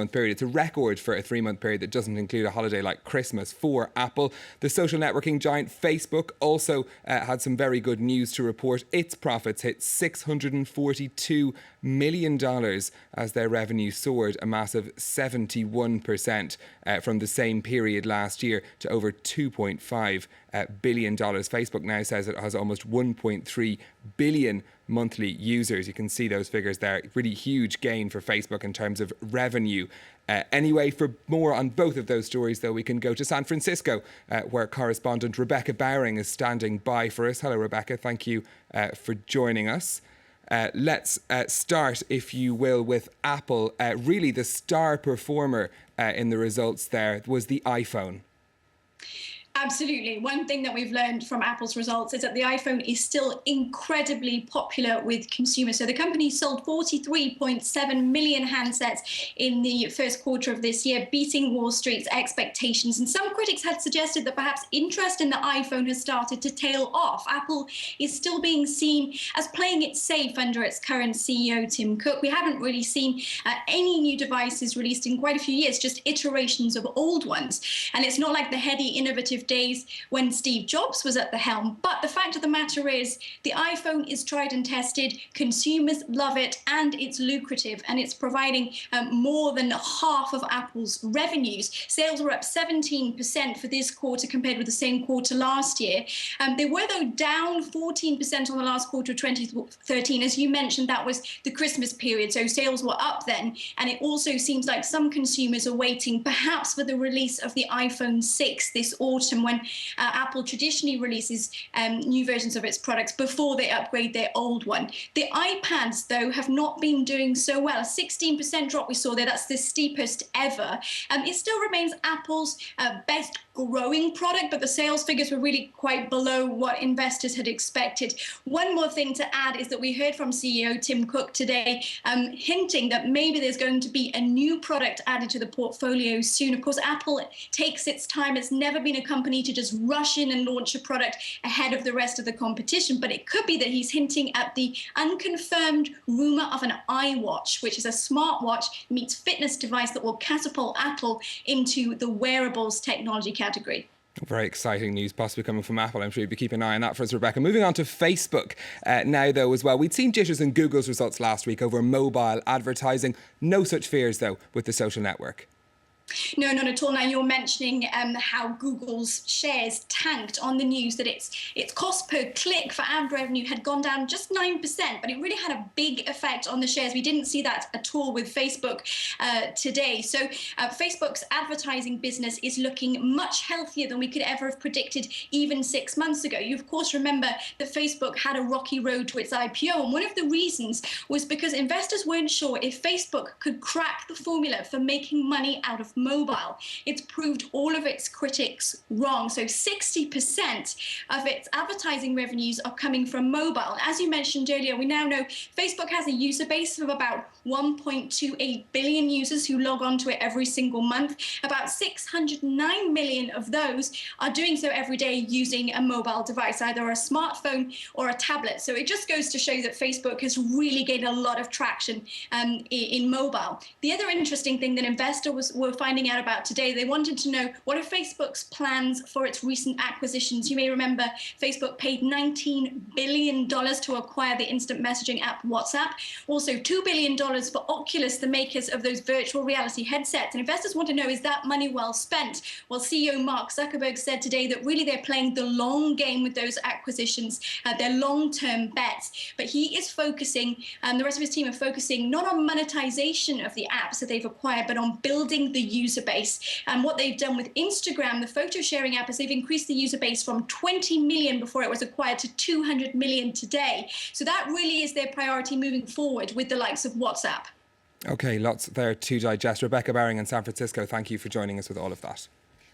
3-month period. It's a record for a 3-month period that doesn't include a holiday like Christmas for Apple. The social networking giant Facebook also had some very good news to report. Its profits hit $642 million as their revenue soared a massive 71% from the same period last year to over $2.5 billion. Facebook now says it has almost 1.3 billion monthly users. You can see those figures there. Really huge gain for Facebook in terms of revenue. Anyway, for more on both of those stories, though, we can go to San Francisco, where correspondent Rebecca Bowring is standing by for us. Hello, Rebecca. Thank you for joining us. Let's start, if you will, with Apple. Really, the star performer in the results there was the iPhone. Absolutely. One thing that we've learned from Apple's results is that the iPhone is still incredibly popular with consumers. So the company sold 43.7 million handsets in the first quarter of this year, beating Wall Street's expectations. And some critics had suggested that perhaps interest in the iPhone has started to tail off. Apple is still being seen as playing it safe under its current CEO, Tim Cook. We haven't really seen any new devices released in quite a few years, just iterations of old ones. And it's not like the heady, innovative days when Steve Jobs was at the helm. But the fact of the matter is the iPhone is tried and tested. Consumers love it and it's lucrative, and it's providing more than half of Apple's revenues. Sales were up 17% for this quarter compared with the same quarter last year. They were, though, down 14% on the last quarter of 2013. As you mentioned, that was the Christmas period, so sales were up then. And it also seems like some consumers are waiting perhaps for the release of the iPhone 6 this autumn, when Apple traditionally releases new versions of its products before they upgrade their old one. The iPads, though, have not been doing so well. A 16% drop we saw there, that's the steepest ever. It still remains Apple's best growing product, but the sales figures were really quite below what investors had expected. One more thing to add is that we heard from CEO Tim Cook today hinting that maybe there's going to be a new product added to the portfolio soon. Of course, Apple takes its time. It's never been a company to just rush in and launch a product ahead of the rest of the competition, but it could be that he's hinting at the unconfirmed rumor of an iWatch, which is a smartwatch meets fitness device that will catapult Apple into the wearables technology category. Very exciting news possibly coming from Apple. I'm sure you'll be keeping an eye on that for us, Rebecca. Moving on to Facebook now, though, as well. We'd seen jitters in Google's results last week over mobile advertising. No such fears, though, with the social network. No, not at all. Now, you're mentioning how Google's shares tanked on the news that its cost per click for ad revenue had gone down just 9%, but it really had a big effect on the shares. We didn't see that at all with Facebook today. So Facebook's advertising business is looking much healthier than we could ever have predicted even 6 months ago. You, of course, remember that Facebook had a rocky road to its IPO, and one of the reasons was because investors weren't sure if Facebook could crack the formula for making money out of mobile. It's proved all of its critics wrong. So 60% of its advertising revenues are coming from mobile. As you mentioned earlier, we now know Facebook has a user base of about 1.28 billion users who log on to it every single month. About 609 million of those are doing so every day using a mobile device, either a smartphone or a tablet. So it just goes to show that Facebook has really gained a lot of traction in mobile. The other interesting thing that investors were finding out about today, they wanted to know what are Facebook's plans for its recent acquisitions. You may remember Facebook paid $19 billion to acquire the instant messaging app WhatsApp. Also $2 billion for Oculus, the makers of those virtual reality headsets. And investors want to know, is that money well spent? Well, CEO Mark Zuckerberg said today that really they're playing the long game with those acquisitions, their long-term bets. But he is focusing, the rest of his team are focusing not on monetization of the apps that they've acquired, but on building the user base. And what they've done with Instagram, the photo sharing app, is they've increased the user base from 20 million before it was acquired to 200 million today. So that really is their priority moving forward with the likes of WhatsApp. OK, lots there to digest. Rebecca Bowring in San Francisco, thank you for joining us with all of that.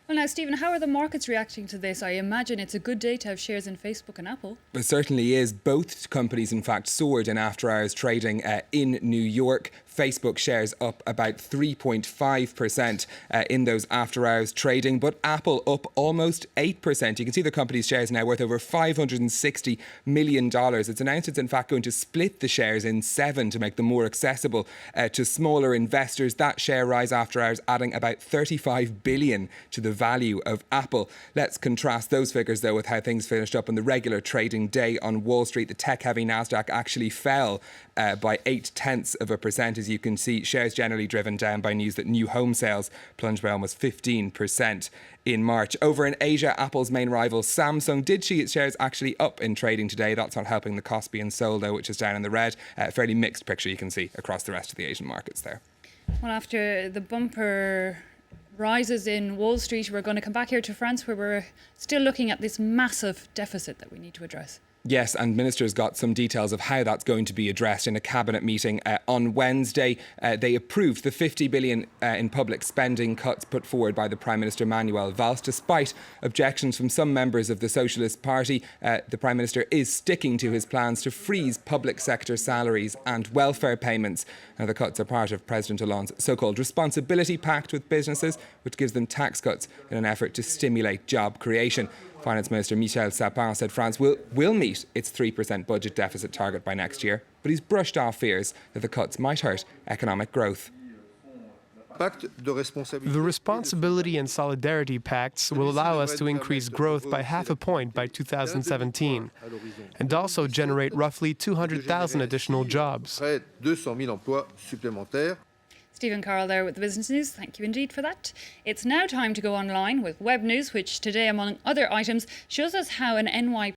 Well, now, Stephen, how are the markets reacting to this? I imagine it's a good day to have shares in Facebook and Apple. It certainly is. Both companies, in fact, soared in after-hours trading in New York. Facebook shares up about 3.5% in those after-hours trading, but Apple up almost 8%. You can see the company's shares now worth over $560 million. It's announced it's in fact going to split the shares in 7 to make them more accessible to smaller investors. That share rise after hours adding about $35 billion to the value of Apple. Let's contrast those figures though with how things finished up on the regular trading day on Wall Street. The tech-heavy Nasdaq actually fell by 0.8%. As you can see, shares generally driven down by news that new home sales plunged by almost 15% in March. Over in Asia, Apple's main rival Samsung did see its shares actually up in trading today. That's not helping the Kospi and Seoul though, which is down in the red. Fairly mixed picture you can see across the rest of the Asian markets there. Well, after the bumper rises in Wall Street, we're going to come back here to France where we're still looking at this massive deficit that we need to address. Yes, and ministers got some details of how that's going to be addressed in a cabinet meeting on Wednesday. They approved the 50 billion in public spending cuts put forward by the Prime Minister Manuel Valls. Despite objections from some members of the Socialist Party, the Prime Minister is sticking to his plans to freeze public sector salaries and welfare payments. Now, the cuts are part of President Hollande's so-called Responsibility Pact with businesses, which gives them tax cuts in an effort to stimulate job creation. Finance Minister Michel Sapin said France will meet its 3% budget deficit target by next year, but he's brushed off fears that the cuts might hurt economic growth. The Responsibility and Solidarity Pacts will allow us to increase growth by 0.5 point by 2017 and also generate roughly 200,000 additional jobs. Stephen Carroll there with the Business News. Thank you indeed for that. It's now time to go online with Web News, which today, among other items, shows us how an NY